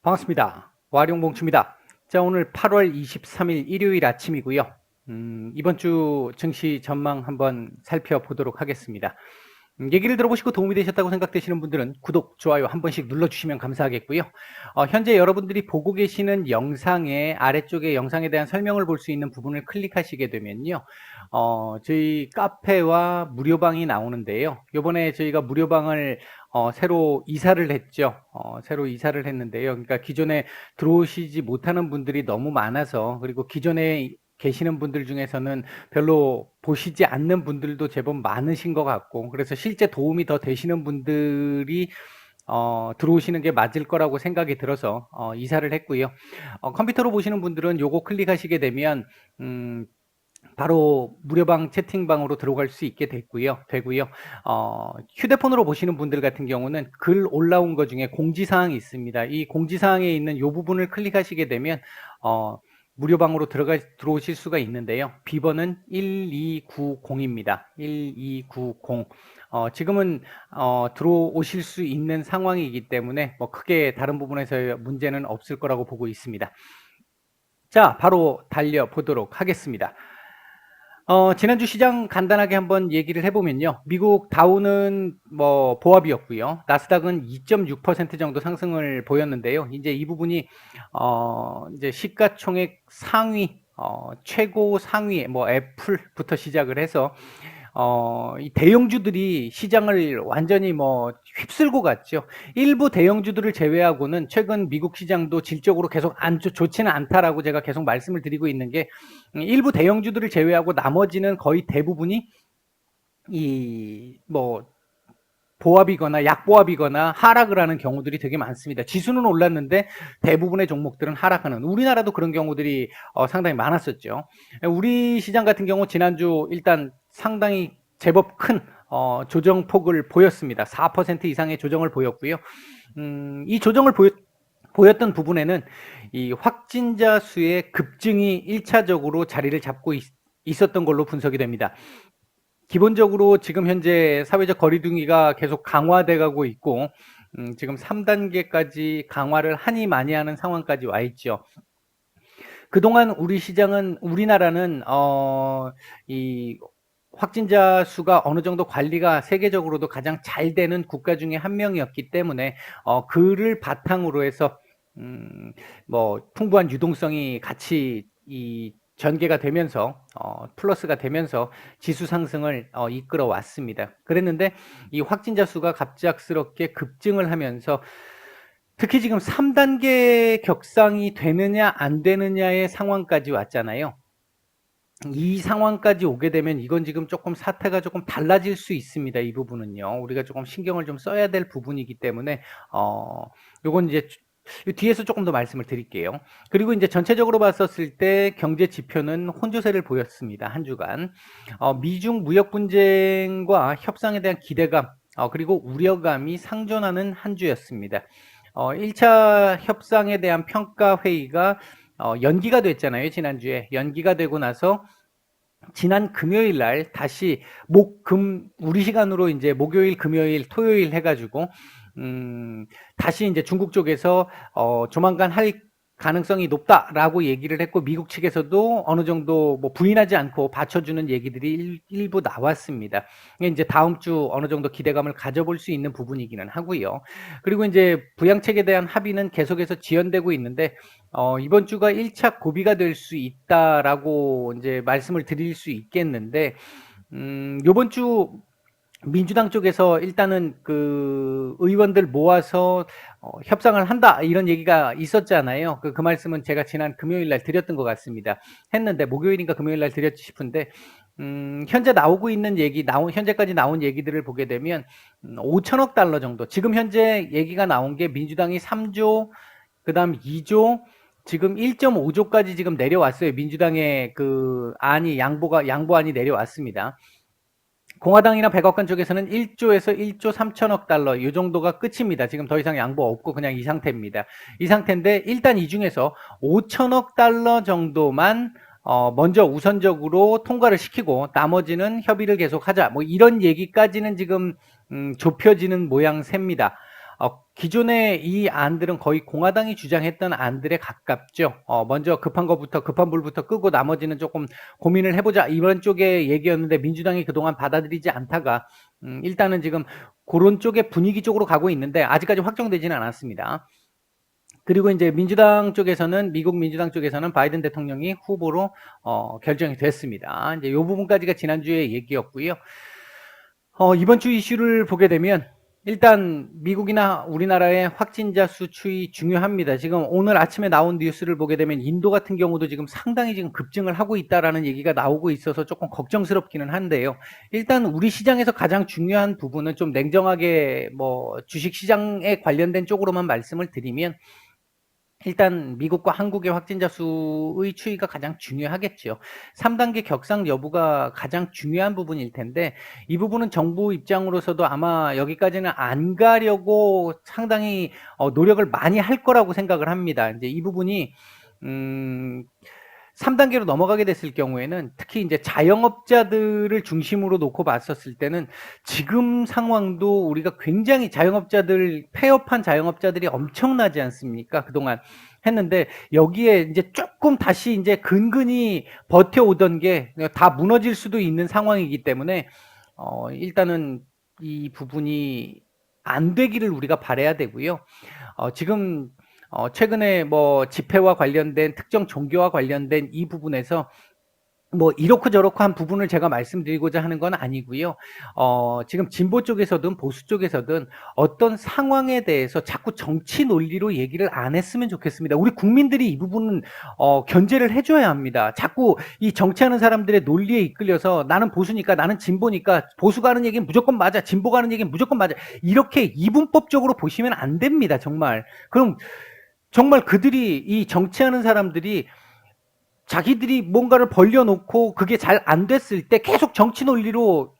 반갑습니다. 와룡봉추입니다. 자, 오늘 8월 23일 일요일 아침이고요. 이번 주 증시 전망 한번 살펴보도록 하겠습니다. 얘기를 들어보시고 도움이 되셨다고 생각되시는 분들은 구독, 좋아요 한 번씩 눌러주시면 감사하겠고요. 현재 여러분들이 보고 계시는 영상의 아래쪽에 영상에 대한 설명을 볼 수 있는 부분을 클릭하시게 되면요. 저희 카페와 무료방이 나오는데요. 이번에 저희가 무료방을 새로 이사를 했죠. 새로 이사를 했는데요. 그러니까 기존에 들어오시지 못하는 분들이 너무 많아서, 그리고 기존에 계시는 분들 중에서는 별로 보시지 않는 분들도 제법 많으신 것 같고, 그래서 실제 도움이 더 되시는 분들이 들어오시는 게 맞을 거라고 생각이 들어서 이사를 했고요. 컴퓨터로 보시는 분들은 요거 클릭하시게 되면 바로 무료방 채팅방으로 들어갈 수 있게 되고요. 휴대폰으로 보시는 분들 같은 경우는 글 올라온 것 중에 공지사항이 있습니다. 이 공지사항에 있는 요 부분을 클릭하시게 되면 무료방으로 들어오실 수가 있는데요. 비번은 1290입니다. 1290. 지금은 들어오실 수 있는 상황이기 때문에 뭐 크게 다른 부분에서 문제는 없을 거라고 보고 있습니다. 자, 바로 달려보도록 하겠습니다. 지난주 시장 간단하게 한번 얘기를 해보면요. 미국 다우는 뭐 보합이었고요. 나스닥은 2.6% 정도 상승을 보였는데요. 이제 이 부분이 이제 시가총액 상위, 최고 상위, 뭐 애플부터 시작을 해서 이 대형주들이 시장을 완전히 뭐 휩쓸고 갔죠. 일부 대형주들을 제외하고는 최근 미국 시장도 질적으로 계속 좋지는 않다라고 제가 계속 말씀을 드리고 있는 게, 일부 대형주들을 제외하고 나머지는 거의 대부분이 이 뭐 보합이거나 약보합이거나 하락을 하는 경우들이 되게 많습니다. 지수는 올랐는데 대부분의 종목들은 하락하는, 우리나라도 그런 경우들이 상당히 많았었죠. 우리 시장 같은 경우 지난주 일단 상당히 제법 큰 조정폭을 보였습니다. 4% 이상의 조정을 보였고요. 이 조정을 보였던 부분에는 이 확진자 수의 급증이 1차적으로 자리를 잡고 있었던 걸로 분석이 됩니다. 기본적으로 지금 현재 사회적 거리두기가 계속 강화돼 가고 있고, 지금 3단계까지 강화를 하니 많이 하는 상황까지 와 있죠. 그동안 우리나라는 이 확진자 수가 어느 정도 관리가 세계적으로도 가장 잘 되는 국가 중에 한 명이었기 때문에 그를 바탕으로 해서 뭐 풍부한 유동성이 같이 전개가 되면서 플러스가 되면서 지수 상승을 이끌어 왔습니다. 그랬는데 이 확진자 수가 갑작스럽게 급증을 하면서 특히 지금 3단계 격상이 되느냐 안 되느냐의 상황까지 왔잖아요. 이 상황까지 오게 되면 이건 지금 조금 사태가 조금 달라질 수 있습니다. 이 부분은요. 우리가 조금 신경을 좀 써야 될 부분이기 때문에 요건 이제 뒤에서 조금 더 말씀을 드릴게요. 그리고 이제 전체적으로 봤었을 때 경제 지표는 혼조세를 보였습니다. 한 주간. 미중 무역 분쟁과 협상에 대한 기대감, 그리고 우려감이 상존하는 한 주였습니다. 1차 협상에 대한 평가 회의가 연기가 됐잖아요. 지난주에. 연기가 되고 나서 지난 금요일 날 다시 우리 시간으로 이제 목요일, 금요일, 토요일 해가지고 다시 이제 중국 쪽에서 조만간 할 가능성이 높다라고 얘기를 했고, 미국 측에서도 어느 정도 뭐 부인하지 않고 받쳐주는 얘기들이 일부 나왔습니다. 이제 다음 주 어느 정도 기대감을 가져볼 수 있는 부분이기는 하고요. 그리고 이제 부양책에 대한 합의는 계속해서 지연되고 있는데, 이번 주가 1차 고비가 될 수 있다라고 이제 말씀을 드릴 수 있겠는데, 요번 주 민주당 쪽에서 일단은 그 의원들 모아서 협상을 한다 이런 얘기가 있었잖아요. 그 말씀은 제가 지난 금요일 날 드렸던 것 같습니다. 했는데 목요일인가 금요일 날 드렸지 싶은데, 현재 나오고 있는 현재까지 나온 얘기들을 보게 되면 5천억 달러 정도, 지금 현재 얘기가 나온 게 민주당이 3조, 그다음 2조, 지금 1.5조까지 지금 내려왔어요. 민주당의 그 양보안이 내려왔습니다. 공화당이나 백악관 쪽에서는 1조에서 1조 3천억 달러 이 정도가 끝입니다. 지금 더 이상 양보 없고 그냥 이 상태입니다. 이 상태인데 일단 이 중에서 5천억 달러 정도만 먼저 우선적으로 통과를 시키고 나머지는 협의를 계속하자, 뭐 이런 얘기까지는 지금 좁혀지는 모양새입니다. 기존의 이 안들은 거의 공화당이 주장했던 안들에 가깝죠. 먼저 급한 불부터 끄고 나머지는 조금 고민을 해보자 이런 쪽의 얘기였는데 민주당이 그동안 받아들이지 않다가 일단은 지금 그런 쪽의 분위기 쪽으로 가고 있는데 아직까지 확정되지는 않았습니다. 그리고 이제 미국 민주당 쪽에서는 바이든 대통령이 후보로 결정이 됐습니다. 이제 이 부분까지가 지난주의 얘기였고요. 이번 주 이슈를 보게 되면 일단 미국이나 우리나라의 확진자 수 추이 중요합니다. 지금 오늘 아침에 나온 뉴스를 보게 되면 인도 같은 경우도 지금 상당히 지금 급증을 하고 있다라는 얘기가 나오고 있어서 조금 걱정스럽기는 한데요. 일단 우리 시장에서 가장 중요한 부분은 좀 냉정하게 주식 시장에 관련된 쪽으로만 말씀을 드리면 일단 미국과 한국의 확진자 수의 추이가 가장 중요하겠죠. 3단계 격상 여부가 가장 중요한 부분일 텐데 이 부분은 정부 입장으로서도 아마 여기까지는 안 가려고 상당히 노력을 많이 할 거라고 생각을 합니다. 이제 이 부분이 3단계로 넘어가게 됐을 경우에는 특히 이제 자영업자들을 중심으로 놓고 봤었을 때는 지금 상황도 우리가 굉장히 폐업한 자영업자들이 엄청나지 않습니까? 그동안 했는데 여기에 이제 조금 다시 이제 근근히 버텨오던 게 다 무너질 수도 있는 상황이기 때문에 일단은 이 부분이 안 되기를 우리가 바라야 되고요. 지금 최근에 집회와 관련된 특정 종교와 관련된 이 부분에서 이렇고 저렇고 한 부분을 제가 말씀드리고자 하는 건 아니고요. 지금 진보 쪽에서든 보수 쪽에서든 어떤 상황에 대해서 자꾸 정치 논리로 얘기를 안 했으면 좋겠습니다. 우리 국민들이 이 부분은 견제를 해줘야 합니다. 자꾸 이 정치하는 사람들의 논리에 이끌려서 나는 보수니까 나는 진보니까 보수가 하는 얘기는 무조건 맞아, 진보가 하는 얘기는 무조건 맞아, 이렇게 이분법적으로 보시면 안 됩니다. 정말. 그럼 정말 이 정치하는 사람들이 자기들이 뭔가를 벌려놓고 그게 잘 안 됐을 때 계속 정치 논리로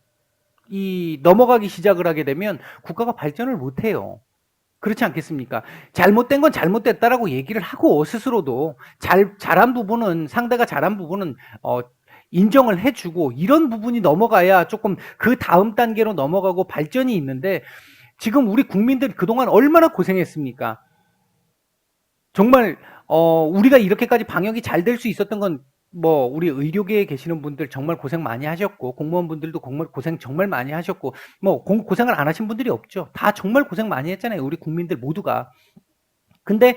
넘어가기 시작을 하게 되면 국가가 발전을 못 해요. 그렇지 않겠습니까? 잘못된 건 잘못됐다라고 얘기를 하고 스스로도 상대가 잘한 부분은 인정을 해주고 이런 부분이 넘어가야 조금 그 다음 단계로 넘어가고 발전이 있는데 지금 우리 국민들 그동안 얼마나 고생했습니까? 정말 우리가 이렇게까지 방역이 잘 될 수 있었던 건 우리 의료계에 계시는 분들 정말 고생 많이 하셨고 공무원분들도 고생 정말 많이 하셨고 고생을 안 하신 분들이 없죠. 다 정말 고생 많이 했잖아요. 우리 국민들 모두가. 근데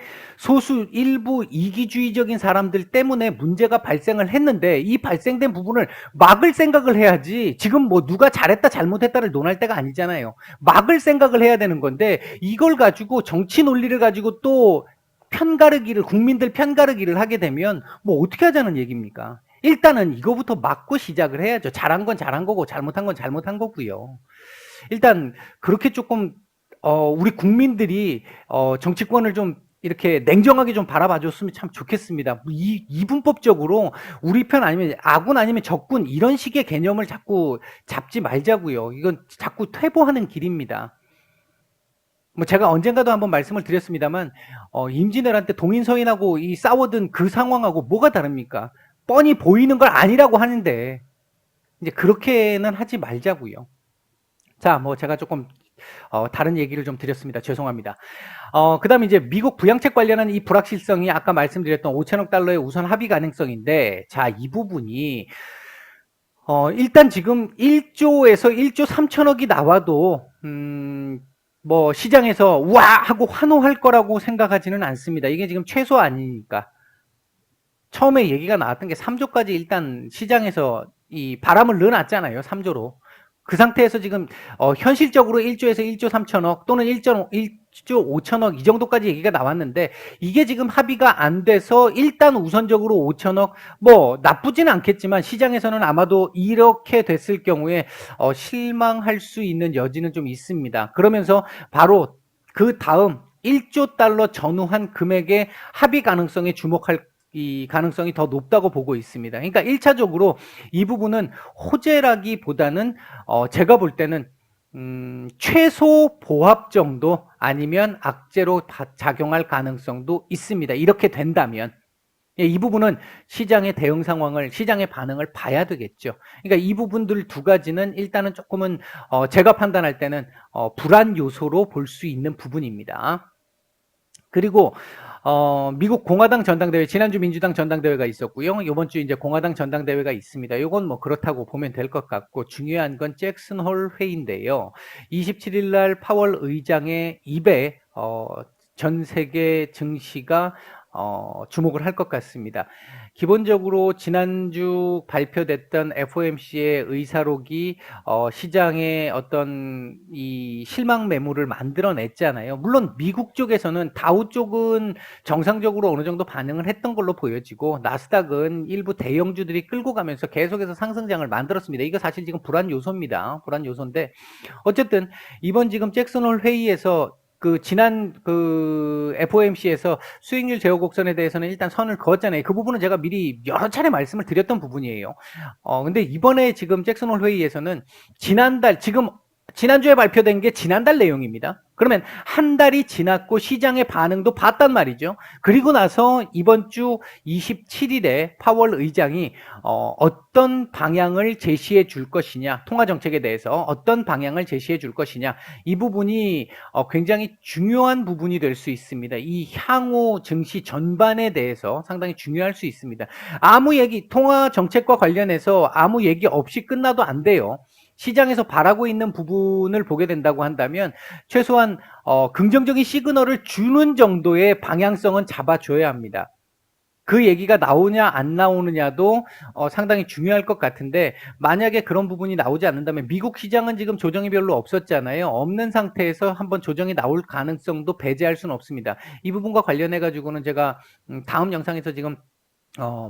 일부 이기주의적인 사람들 때문에 문제가 발생을 했는데 이 발생된 부분을 막을 생각을 해야지. 지금 누가 잘했다 잘못했다를 논할 때가 아니잖아요. 막을 생각을 해야 되는 건데 이걸 가지고 정치 논리를 가지고 또 국민들 편가르기를 하게 되면 어떻게 하자는 얘기입니까? 일단은 이거부터 막고 시작을 해야죠. 잘한 건 잘한 거고 잘못한 건 잘못한 거고요. 일단 그렇게 조금 우리 국민들이 정치권을 좀 이렇게 냉정하게 좀 바라봐 줬으면 참 좋겠습니다. 이분법적으로 우리 편 아니면 아군 아니면 적군 이런 식의 개념을 자꾸 잡지 말자고요. 이건 자꾸 퇴보하는 길입니다. 제가 언젠가도 한번 말씀을 드렸습니다만 임진왜란 때 동인서인하고 싸우던 그 상황하고 뭐가 다릅니까? 뻔히 보이는 걸 아니라고 하는데 이제 그렇게는 하지 말자고요. 자, 제가 조금 다른 얘기를 좀 드렸습니다. 죄송합니다. 그다음에 이제 미국 부양책 관련한 이 불확실성이 아까 말씀드렸던 5천억 달러의 우선 합의 가능성인데, 자, 이 부분이 일단 지금 1조에서 1조 3천억이 나와도 시장에서 와 하고 환호할 거라고 생각하지는 않습니다. 이게 지금 최소 아니니까. 처음에 얘기가 나왔던 게 3조까지 일단 시장에서 이 바람을 넣어놨잖아요. 3조로. 그 상태에서 지금 현실적으로 1조에서 1조 3천억 또는 1조 5천억 이 정도까지 얘기가 나왔는데 이게 지금 합의가 안 돼서 일단 우선적으로 5천억 나쁘지는 않겠지만 시장에서는 아마도 이렇게 됐을 경우에 실망할 수 있는 여지는 좀 있습니다. 그러면서 바로 그 다음 1조 달러 전후한 금액의 합의 가능성에 주목할 이 가능성이 더 높다고 보고 있습니다. 그러니까 1차적으로 이 부분은 호재라기보다는 제가 볼 때는 최소 보합 정도 아니면 악재로 작용할 가능성도 있습니다. 이렇게 된다면 예, 이 부분은 시장의 대응 상황을, 시장의 반응을 봐야 되겠죠. 그러니까 이 부분들 두 가지는 일단은 조금은 제가 판단할 때는 불안 요소로 볼 수 있는 부분입니다. 그리고 미국 공화당 전당대회, 지난주 민주당 전당대회가 있었고요. 이번 주 이제 공화당 전당대회가 있습니다. 이건 뭐 그렇다고 보면 될 것 같고, 중요한 건 잭슨 홀 회의인데요. 27일 날 파월 의장의 입에 전 세계 증시가 주목을 할 것 같습니다. 기본적으로 지난주 발표됐던 FOMC의 의사록이 시장의 어떤 이 실망 매물을 만들어냈잖아요. 물론 미국 쪽에서는 다우 쪽은 정상적으로 어느 정도 반응을 했던 걸로 보여지고, 나스닥은 일부 대형주들이 끌고 가면서 계속해서 상승장을 만들었습니다. 이거 사실 지금 불안 요소입니다. 불안 요소인데, 어쨌든 이번 지금 잭슨 홀 회의에서 지난 FOMC에서 수익률 제어 곡선에 대해서는 일단 선을 그었잖아요. 그 부분은 제가 미리 여러 차례 말씀을 드렸던 부분이에요. 근데 이번에 지금 잭슨 홀 회의에서는 지난주에 발표된 게 지난달 내용입니다. 그러면 한 달이 지났고 시장의 반응도 봤단 말이죠. 그리고 나서 이번 주 27일에 파월 의장이 어떤 방향을 제시해 줄 것이냐, 통화 정책에 대해서 어떤 방향을 제시해 줄 것이냐, 이 부분이 굉장히 중요한 부분이 될 수 있습니다. 이 향후 증시 전반에 대해서 상당히 중요할 수 있습니다. 통화 정책과 관련해서 아무 얘기 없이 끝나도 안 돼요. 시장에서 바라고 있는 부분을 보게 된다고 한다면 최소한 긍정적인 시그널을 주는 정도의 방향성은 잡아줘야 합니다. 그 얘기가 나오냐 안 나오느냐도 상당히 중요할 것 같은데, 만약에 그런 부분이 나오지 않는다면, 미국 시장은 지금 조정이 별로 없었잖아요. 없는 상태에서 한번 조정이 나올 가능성도 배제할 수는 없습니다. 이 부분과 관련해 가지고는 제가 다음 영상에서 지금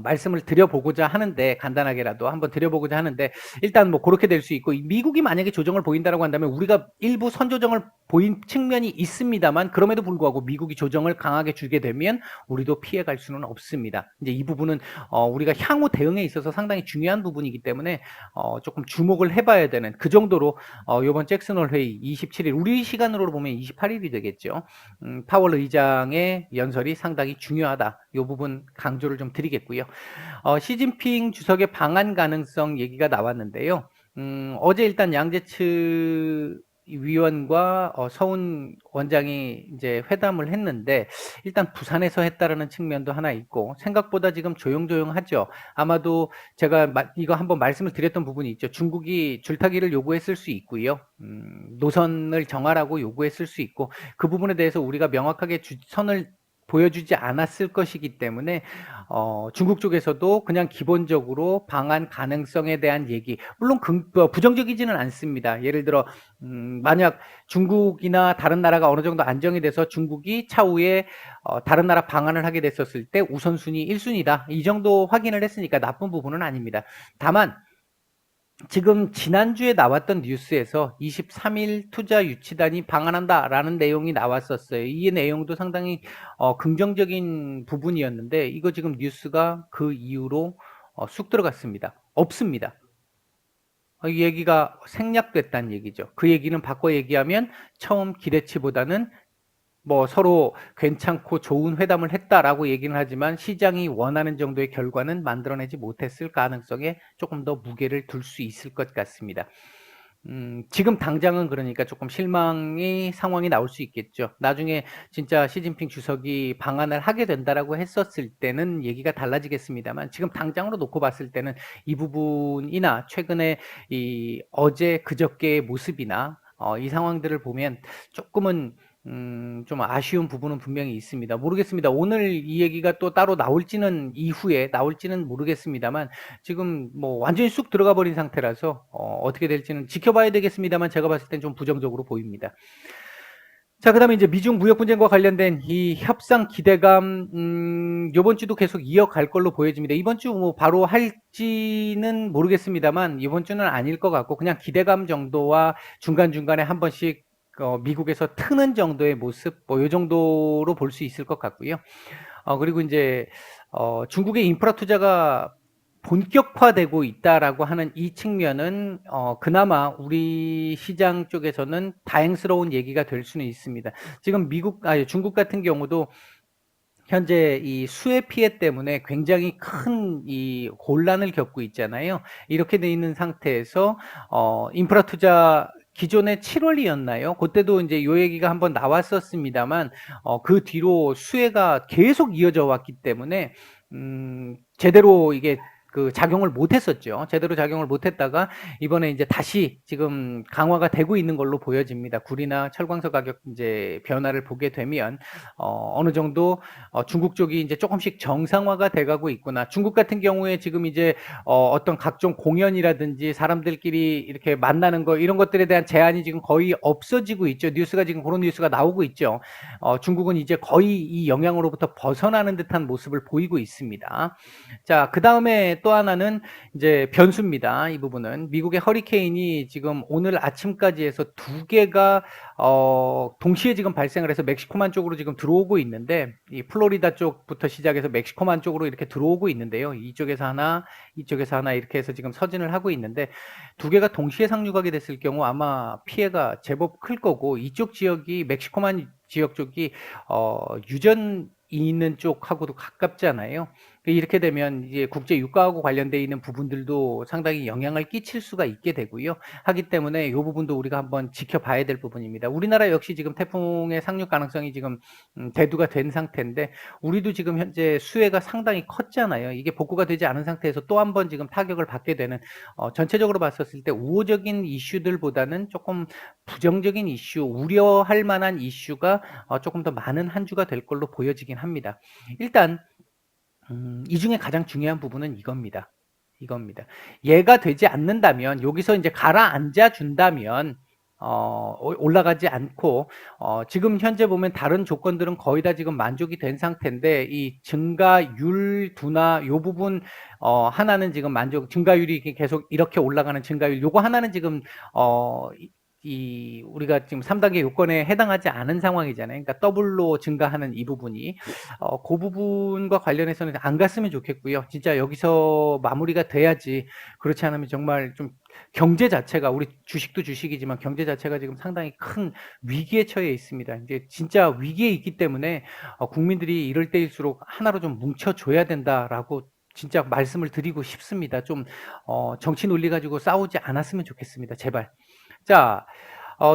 말씀을 드려보고자 하는데, 간단하게라도 한번 드려보고자 하는데, 일단 뭐 그렇게 될 수 있고, 미국이 만약에 조정을 보인다라고 한다면 우리가 일부 선조정을 보인 측면이 있습니다만, 그럼에도 불구하고 미국이 조정을 강하게 주게 되면 우리도 피해갈 수는 없습니다. 이제 이 부분은 우리가 향후 대응에 있어서 상당히 중요한 부분이기 때문에 조금 주목을 해봐야 되는, 그 정도로 이번 잭슨홀 회의 27일, 우리 시간으로 보면 28일이 되겠죠. 파월 의장의 연설이 상당히 중요하다. 이 부분 강조를 좀 드리겠고요. 시진핑 주석의 방한 가능성 얘기가 나왔는데요. 어제 일단 양재츠 위원과 서훈 원장이 이제 회담을 했는데, 일단 부산에서 했다라는 측면도 하나 있고, 생각보다 지금 조용조용하죠. 아마도 제가 이거 한번 말씀을 드렸던 부분이 있죠. 중국이 줄타기를 요구했을 수 있고요. 노선을 정하라고 요구했을 수 있고, 그 부분에 대해서 우리가 명확하게 선을 보여주지 않았을 것이기 때문에 중국 쪽에서도 그냥 기본적으로 방한 가능성에 대한 얘기, 물론 부정적이지는 않습니다. 예를 들어 만약 중국이나 다른 나라가 어느 정도 안정이 돼서 중국이 차후에 다른 나라 방한을 하게 됐었을 때 우선순위 1순위다, 이 정도 확인을 했으니까 나쁜 부분은 아닙니다. 다만 지금 지난주에 나왔던 뉴스에서 23일 투자 유치단이 방한한다라는 내용이 나왔었어요. 이 내용도 상당히 긍정적인 부분이었는데, 이거 지금 뉴스가 그 이후로 쑥 들어갔습니다. 없습니다. 이 얘기가 생략됐다는 얘기죠. 그 얘기는 바꿔 얘기하면 처음 기대치보다는 뭐 서로 괜찮고 좋은 회담을 했다라고 얘기는 하지만, 시장이 원하는 정도의 결과는 만들어내지 못했을 가능성에 조금 더 무게를 둘 수 있을 것 같습니다. 지금 당장은 그러니까 조금 실망의 상황이 나올 수 있겠죠. 나중에 진짜 시진핑 주석이 방한을 하게 된다라고 했었을 때는 얘기가 달라지겠습니다만, 지금 당장으로 놓고 봤을 때는 이 부분이나 최근에 이 어제 그저께의 모습이나 이 상황들을 보면 조금은 좀 아쉬운 부분은 분명히 있습니다. 모르겠습니다. 오늘 이 얘기가 또 따로 나올지는, 이후에 나올지는 모르겠습니다만, 지금 뭐 완전히 쑥 들어가 버린 상태라서 어떻게 될지는 지켜봐야 되겠습니다만, 제가 봤을 땐 좀 부정적으로 보입니다. 자, 그다음에 이제 미중 무역 분쟁과 관련된 이 협상 기대감, 이번 주도 계속 이어갈 걸로 보여집니다. 이번 주 뭐 바로 할지는 모르겠습니다만, 이번 주는 아닐 것 같고, 그냥 기대감 정도와 중간중간에 한 번씩 미국에서 트는 정도의 모습, 뭐 요 정도로 볼 수 있을 것 같고요. 그리고 이제 중국의 인프라 투자가 본격화되고 있다라고 하는 이 측면은 그나마 우리 시장 쪽에서는 다행스러운 얘기가 될 수는 있습니다. 지금 중국 같은 경우도 현재 이 수해 피해 때문에 굉장히 큰 이 곤란을 겪고 있잖아요. 이렇게 돼 있는 상태에서 인프라 투자 기존에 7월이었나요? 그때도 이제 요 얘기가 한번 나왔었습니다만 그 뒤로 수해가 계속 이어져 왔기 때문에 제대로 이게 그 작용을 못 했었죠. 제대로 작용을 못 했다가 이번에 이제 다시 지금 강화가 되고 있는 걸로 보여집니다. 구리나 철광석 가격 이제 변화를 보게 되면 어느 정도 중국 쪽이 이제 조금씩 정상화가 돼가고 있구나. 중국 같은 경우에 지금 이제 어떤 각종 공연이라든지 사람들끼리 이렇게 만나는 거 이런 것들에 대한 제한이 지금 거의 없어지고 있죠. 뉴스가 지금 그런 뉴스가 나오고 있죠. 중국은 이제 거의 이 영향으로부터 벗어나는 듯한 모습을 보이고 있습니다. 자, 그 다음에 또 하나는 이제 변수입니다. 이 부분은 미국의 허리케인이 지금 오늘 아침까지 해서 두 개가 동시에 지금 발생을 해서 멕시코만 쪽으로 지금 들어오고 있는데 이 플로리다 쪽부터 시작해서 멕시코만 쪽으로 이렇게 들어오고 있는데요. 이쪽에서 하나, 이쪽에서 하나 이렇게 해서 지금 서진을 하고 있는데 두 개가 동시에 상륙하게 됐을 경우 아마 피해가 제법 클 거고 이쪽 지역이 멕시코만 지역 쪽이 유전이 있는 쪽하고도 가깝잖아요. 이렇게 되면 이제 국제 유가하고 관련되어 있는 부분들도 상당히 영향을 끼칠 수가 있게 되고요. 하기 때문에 이 부분도 우리가 한번 지켜봐야 될 부분입니다. 우리나라 역시 지금 태풍의 상륙 가능성이 지금 대두가 된 상태인데 우리도 지금 현재 수해가 상당히 컸잖아요. 이게 복구가 되지 않은 상태에서 또 한 번 지금 타격을 받게 되는 전체적으로 봤었을 때 우호적인 이슈들보다는 조금 부정적인 이슈, 우려할 만한 이슈가 조금 더 많은 한 주가 될 걸로 보여지긴 합니다. 일단 이 중에 가장 중요한 부분은 이겁니다. 얘가 되지 않는다면 여기서 이제 가라앉아 준다면 올라가지 않고 지금 현재 보면 다른 조건들은 거의 다 지금 만족이 된 상태인데 이 증가율 둔화 요 부분 하나는 지금 증가율이 계속 이렇게 올라가는 증가율 요거 하나는 지금 우리가 지금 3단계 요건에 해당하지 않은 상황이잖아요. 그러니까 더블로 증가하는 이 부분이 그 부분과 관련해서는 안 갔으면 좋겠고요. 진짜 여기서 마무리가 돼야지. 그렇지 않으면 정말 좀 경제 자체가 우리 주식도 주식이지만 경제 자체가 지금 상당히 큰 위기에 처해 있습니다. 이제 진짜 위기에 있기 때문에 국민들이 이럴 때일수록 하나로 좀 뭉쳐줘야 된다라고 진짜 말씀을 드리고 싶습니다. 좀 정치 논리 가지고 싸우지 않았으면 좋겠습니다. 제발. 자,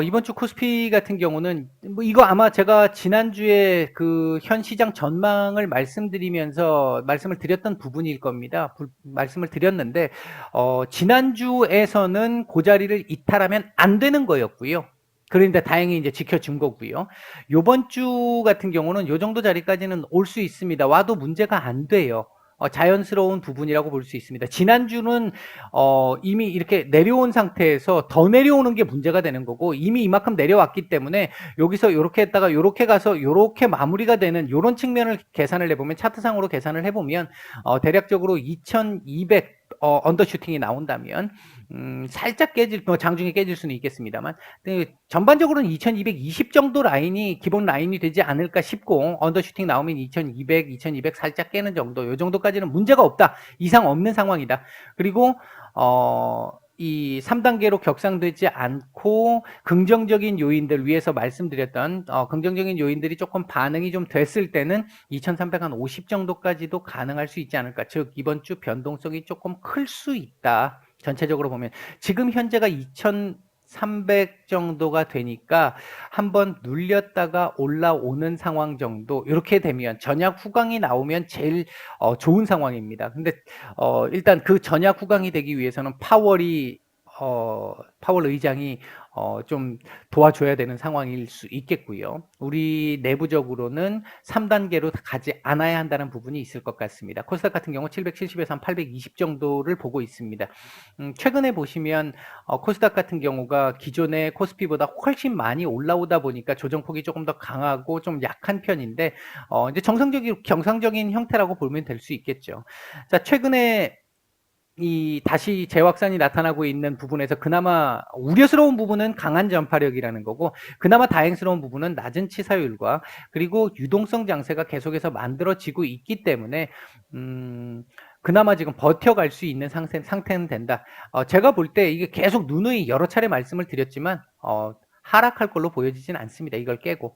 이번 주 코스피 같은 경우는 뭐 이거 아마 제가 지난주에 그 현 시장 전망을 말씀을 드렸던 부분일 겁니다. 말씀을 드렸는데 지난주에서는 그 자리를 이탈하면 안 되는 거였고요. 그런데 다행히 이제 지켜준 거고요. 요번 주 같은 경우는 요 정도 자리까지는 올 수 있습니다. 와도 문제가 안 돼요. 자연스러운 부분이라고 볼 수 있습니다. 지난주는 이미 이렇게 내려온 상태에서 더 내려오는 게 문제가 되는 거고 이미 이만큼 내려왔기 때문에 여기서 이렇게 했다가 이렇게 가서 이렇게 마무리가 되는 이런 측면을 계산을 해보면 차트상으로 계산을 해보면 대략적으로 2200 언더슈팅이 나온다면 살짝 장중에 깨질 수는 있겠습니다만 전반적으로는 2220 정도 라인이 기본 라인이 되지 않을까 싶고 언더슈팅 나오면 2200 살짝 깨는 정도 요 정도까지는 문제가 없다. 이상 없는 상황이다. 그리고 이 3단계로 격상되지 않고 긍정적인 요인들 위에서 말씀드렸던 긍정적인 요인들이 조금 반응이 좀 됐을 때는 2350 정도까지도 가능할 수 있지 않을까. 즉 이번 주 변동성이 조금 클 수 있다. 전체적으로 보면 지금 현재가 2300 정도가 되니까 한번 눌렸다가 올라오는 상황 정도 이렇게 되면 전약 후강이 나오면 제일 좋은 상황입니다. 근데 일단 그 전약 후강이 되기 위해서는 파월 의장이 좀 도와줘야 되는 상황일 수 있겠고요. 우리 내부적으로는 3단계로 가지 않아야 한다는 부분이 있을 것 같습니다. 코스닥 같은 경우 770에서 한 820 정도를 보고 있습니다. 최근에 보시면 코스닥 같은 경우가 기존의 코스피보다 훨씬 많이 올라오다 보니까 조정폭이 조금 더 강하고 좀 약한 편인데 이제 정상적인 형태라고 보면 될 수 있겠죠. 자, 최근에 다시 재확산이 나타나고 있는 부분에서 그나마 우려스러운 부분은 강한 전파력이라는 거고 그나마 다행스러운 부분은 낮은 치사율과 그리고 유동성 장세가 계속해서 만들어지고 있기 때문에 그나마 지금 버텨갈 수 있는 상태는 된다. 제가 볼 때 이게 계속 누누이 여러 차례 말씀을 드렸지만 하락할 걸로 보여지진 않습니다. 이걸 깨고.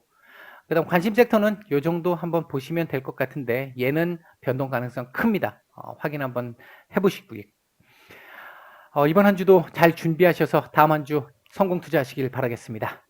그다음 관심 섹터는 요 정도 한번 보시면 될 것 같은데 얘는 변동 가능성 큽니다. 확인 한번 해보시고요. 이번 한 주도 잘 준비하셔서 다음 한 주 성공 투자하시길 바라겠습니다.